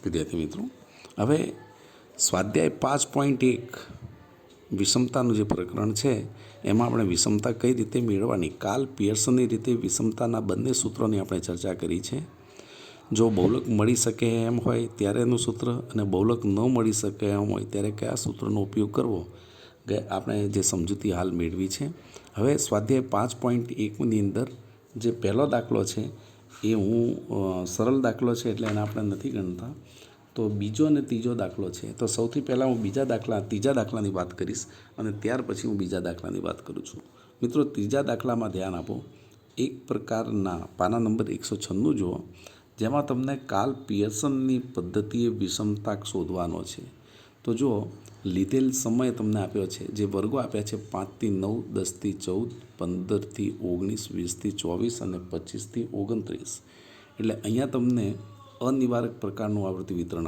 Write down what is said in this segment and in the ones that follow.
વિદ્યાર્થી મિત્રો, હવે સ્વાધ્યાય 5.1 વિષમતાનું જે પ્રકરણ છે એમાં આપણે વિષમતા કઈ રીતે મેળવવાની, કાર્લ પિયર્સનની રીતે વિષમતાના બંને સૂત્રોની આપણે ચર્ચા કરી છે. જો બહુલક મળી શકે એમ હોય ત્યારેનું સૂત્ર અને બહુલક ન મળી શકે એમ હોય ત્યારે કયા સૂત્રનો ઉપયોગ કરવો આપણે જે સમજૂતી હાલ મેળવી છે. હવે સ્વાધ્યાય 5.1ની અંદર જે પહેલો દાખલો છે એ હું સરળ દાખલો છે એટલે એને આપણે નથી ગણતા. તો બીજો અને ત્રીજો દાખલો છે, તો સૌથી પહેલાં હું ત્રીજા દાખલાની વાત કરીશ અને ત્યાર પછી હું બીજા દાખલાની વાત કરું છું. મિત્રો, ત્રીજા દાખલામાં ધ્યાન આપો. એક પ્રકારના પાના નંબર 196 જુઓ, જેમાં તમને કાર્લ પિયર્સનની પદ્ધતિએ વિષમતા શોધવાનો છે. તો જુઓ, લીધેલ સમય તમને આપ્યો છે, જે વર્ગો આપ્યા છે 5 થી 9, 10 થી 14, 15 થી 19, 20 થી 24 અને 25 થી 29. એટલે અહીંયા તમને અનિવારક પ્રકારનું આવૃત્તિ વિતરણ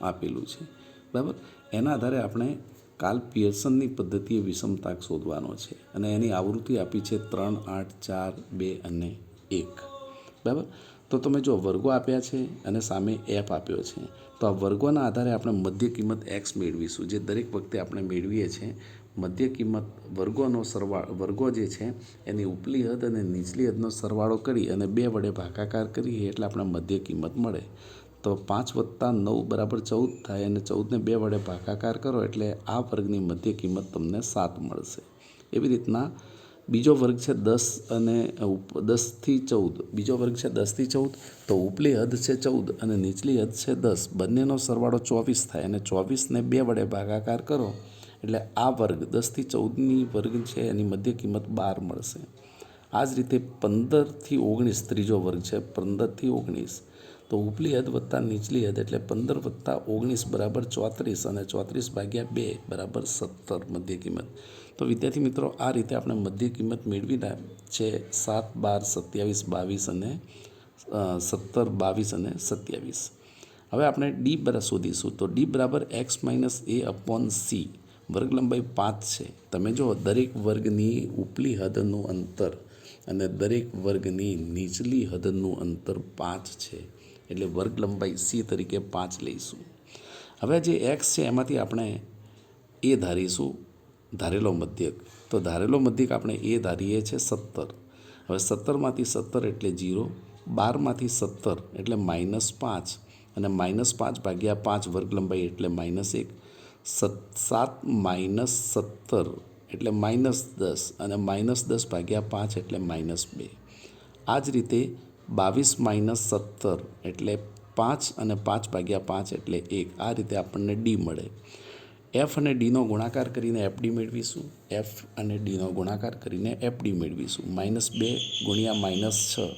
આપેલું છે. બરાબર. એના આધારે આપણે કાર્લ પિયર્સનની પદ્ધતિએ વિષમતા શોધવાનો છે અને એની આવૃત્તિ આપી છે 3, 8, 4, 2 અને 1. બરાબર. તો તમે જો વર્ગો આપ્યા છે અને સામે એફ આપ્યો છે, તો આ વર્ગોના આધારે આપણે મધ્ય કિંમત એક્સ મેળવીશું, જે દરેક વખતે આપણે મેળવીએ છીએ. મધ્ય કિંમત વર્ગો જે છે એની ઉપલી હદ અને નીચલી હદનો સરવાળો કરી અને 2 વડે ભાગાકાર કરીએ એટલે આપણે મધ્ય કિંમત મળે. તો 5 + 9 = 14 થાય અને 14ને 2 વડે ભાગાકાર કરો એટલે આ વર્ગની મધ્ય કિંમત તમને 7 મળશે. એવી રીતના બીજો વર્ગ છે 10 થી 14. બીજો વર્ગ છે 10 થી 14, તો ઉપલી હદ છે 14 અને નીચલી હદ છે 10. બંનેનો સરવાળો 24 થાય અને 24ને 2 વડે ભાગાકાર કરો એટલે આ વર્ગ 10 થી 14ની વર્ગ છે એની મધ્ય કિંમત 12 મળશે. આ જ રીતે 15 થી 19 ત્રીજો વર્ગ છે. 15 થી 19, તો ઉપલી હદ વત્તા નીચલી હદ એટલે 15 + 19 = 34 અને 34/2 = 17 મધ્ય કિંમત. તો વિદ્યાર્થી મિત્રો, આ રીતે આપણે મધ્ય કિંમત મેળવીના છે 7, 12, 27, 22 અને 17, 22 અને 27. હવે આપણે ડી શોધીશું. તો ડી = x - a/c. વર્ગ લંબાઈ 5 છે. તમે જો દરેક વર્ગની ઉપલી હદનું અંતર અને દરેક વર્ગની નીચલી હદનું અંતર 5 છે, એટલે વર્ગ લંબાઈ c તરીકે 5 લઈશું. હવે જે x છે એમાંથી આપણે એ ધારીશું, ધારેલો મધ્યક. તો ધારેલો મધ્યક આપણે એ ધારીએ છીએ 17. હવે 17માંથી 17 એટલે 0, 12માંથી 17 એટલે -5 અને -5/5 વર્ગ લંબાઈ એટલે -1, 7 - 17 એટલે -10 અને -10/5 એટલે -2. આ જ રીતે 22 - 17 એટલે 5 અને 5/5 એટલે 1. આ રીતે આપણને ડી મળે. એફ અને ડીનો ગુણાકાર કરીને એફડી મેળવીશું. -2 × -6.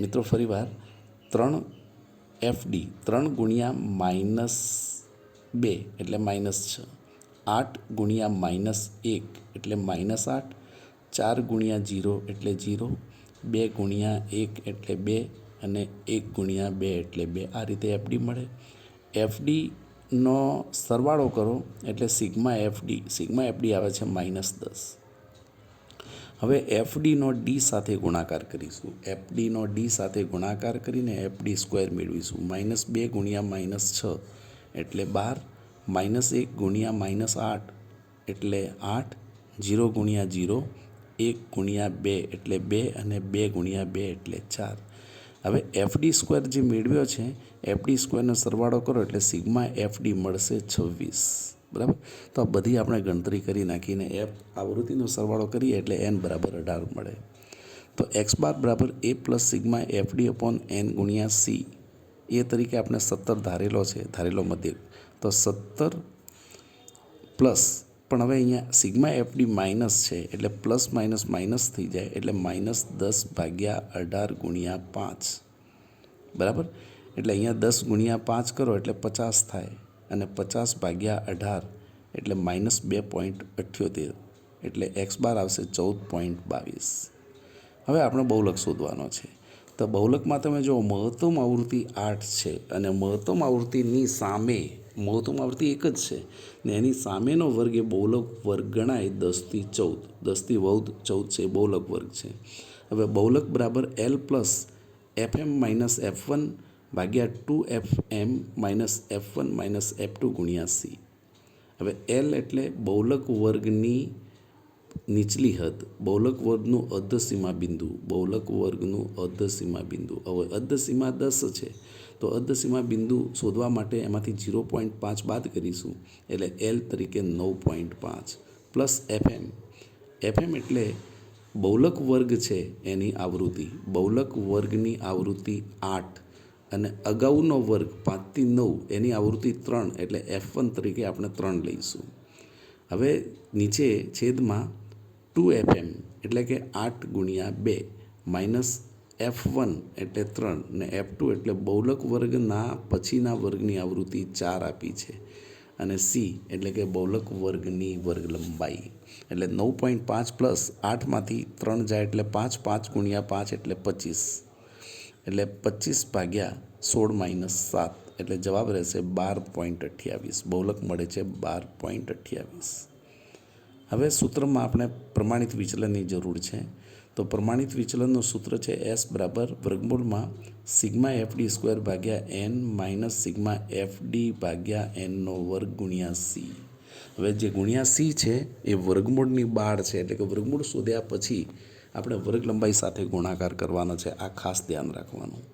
મિત્રો ફરીવાર 3 એફડી 3 × -2 એટલે -6, 8 × -1 એટલે -8, 4 × 0 એટલે 0, 2 × 1 એટલે 2 અને 1 × 2 એટલે 2. આ રીતે એફડી મળે. એફડીનો સરવાળો કરો એટલે સિગ્મા એફડી આવે છે -10. હવે એફડીનો ડી સાથે ગુણાકાર કરીશું. એફડીનો ડી સાથે ગુણાકાર કરીને FD² મેળવીશું. -2 × -6 એટલે 12, -1 × -8 એટલે 8, 0 × 0, 1 × 2 એટલે 2 અને 2 × 2 એટલે 4. હવે FD² જે મેળવ્યો છે, FD²નો સરવાળો કરો એટલે સિગ્મા એફડી મળશે 26. બરાબર. તો આ બધી આપણે ગણતરી કરી નાખીને આવૃત્તિનો સરવાળો કરીએ એટલે n = 18 મળે. તો x bar = a + sigma FD/n × c. એ તરીકે આપણે 17 ધારેલો મધ્યક. તો 17 પ્લસ, પણ હવે અહીંયા સિગ્મા એફડી માઇનસ છે એટલે પ્લસ માઇનસ માઇનસ થઈ જાય એટલે -10/18 × 5. બરાબર. એટલે અહીંયા 10 × 5 કરો એટલે 50 થાય અને 50/18 એટલે -2.78 એટલે x બાર આવશે 14.22. હવે આપણે બહુલક શોધવાનો છે. તો બહુલકમાં તમે જો મહત્તમ આવૃત્તિ 8 છે અને મહત્તમ આવૃત્તિની સામે મહત્તમ આવૃત્તિ એક જ છે ને એની સામેનો વર્ગ એ બહુલક વર્ગ ગણાય 10 થી 14. 10 થી 14 છે એ બહુલક વર્ગ છે. હવે બહુલક = L + F M minus F one ભાગ્યા 2FM minus F1 minus F2 ગુણ્યા સી. હવે એલ એટલે બહુલક વર્ગની નીચલી હદ, બહુલક વર્ગનું અર્ધસીમા બિંદુ, બહુલક વર્ગનું અર્ધસીમા બિંદુ. હવે અર્ધસીમા 10 છે તો અર્ધસીમા બિંદુ શોધવા માટે એમાંથી 0.5 બાદ કરીશું એટલે એલ તરીકે 9.5 પ્લસ એફએમ. એફએમ એટલે બહુલક વર્ગ છે એની આવૃત્તિ, બહુલક વર્ગની આવૃત્તિ 8 અને અગાઉનો વર્ગ 5 થી 9 એની આવૃત્તિ 3 એટલે F1 તરીકે આપણે 3 લઈશું. હવે નીચે છેદમાં 2FM એટલે કે 8 ગુણ્યા 2 માઇનસ F1 એટલે 3 ને F2 એટલે બહુલક વર્ગના પછીના વર્ગની આવૃત્તિ 4 આપી છે અને સી એટલે કે બહુલક વર્ગની વર્ગ લંબાઈ એટલે 9.5 પ્લસ 8માંથી 3 જાય એટલે 5, 5 ગુણ્યા 5 એટલે 25 એટલે 25 ભાગ્યા 16 માઇનસ 7 એટલે જવાબ રહેશે 12.28. બહુલક મળે છે 12.28. હવે સૂત્રમાં આપણે પ્રમાણિત વિચલનની જરૂર છે. તો પ્રમાણિત વિચલનનું સૂત્ર છે S બરાબર વર્ગમૂળમાં સિગ્મા FD સ્ક્વેર ભાગ્યા N માઇનસ સિગ્મા FD ભાગ્યા Nનો વર્ગ ગુણ્યા સી. હવે જે ગુણ્યા સી છે એ વર્ગમૂળની બાળ છે એટલે કે વર્ગમૂળ શોધ્યા પછી આપણે વર્ગ લંબાઈ સાથે ગુણાકાર કરવાનો છે. આ ખાસ ધ્યાન રાખવાનું.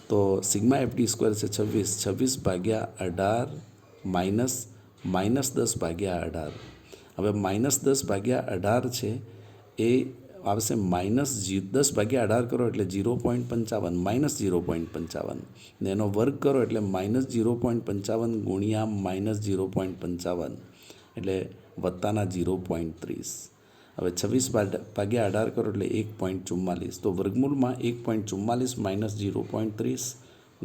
તો સિગ્મા FD સ્ક્વેર છે 26, 26 ભાગ્યા 18 માઇનસ 10 ભાગ્યા 18. હવે માઇનસ 10 ભાગ્યા 18 છે એ આવશે માઇનસ 10 ભાગ્યા 18 કરો એટલે 0.55 માઇનસ 0.55 ને એનો વર્ગ કરો એટલે માઇનસ 0.55 ગુણ્યા માઇનસ 0.55 એટલે વત્તાના 0.30. હવે 26 ભાગ્યા 18 કરો એટલે 1.44. તો વર્ગમૂળમાં 1.44 માઇનસ 0.30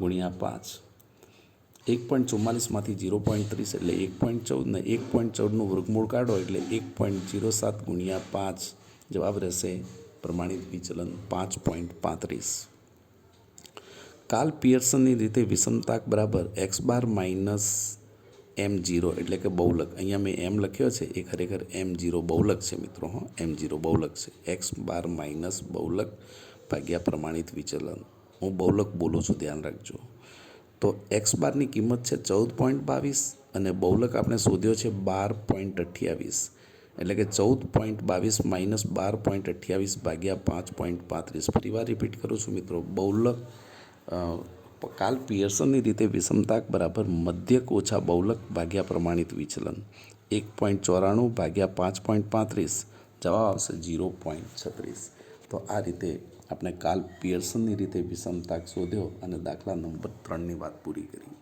ગુણ્યા 5. 1.44માંથી 0.30 એટલે 1.14 ને 1.14નું વર્ગમૂળ કાઢો એટલે 1.07 ગુણ્યા 5 જવાબ રહેશે પ્રમાણિત વિચલન 5.35. કાર્લ પિયર્સનની રીતે વિષમતાક બરાબર x બાર માઇનસ M0 એટલે કે બહુલક. અહીંયા મેં M લખ્યો છે એ ખરેખર M0 બહુલક છે મિત્રો. M0 બહુલક છે. x બાર માઇનસ બહુલક ભાગ્યા પ્રમાણિત વિચલન. હું બહુલક બોલું છું, ધ્યાન રાખજો. તો એક્સ બારની કિંમત છે 14.22 અને બહુલક આપણે શોધ્યો છે 12.28 એટલે કે 14.22 માઇનસ 12.28 ભાગ્યા 5.35. ફરી વાર રિપીટ કરું છું મિત્રો. બહુલક કાર્લ પિયર્સનની રીતે વિષમતાક બરાબર મધ્યક ઓછા બહુલક ભાગ્યા પ્રમાણિત વિચલન 1.94 ભાગ્યા 5.35 જવાબ આવશે 0.36. તો આ રીતે આપણે કાર્લ પિયર્સનની રીતે વિષમતાક શોધ્યો અને દાખલા નંબર 3ની વાત પૂરી કરી.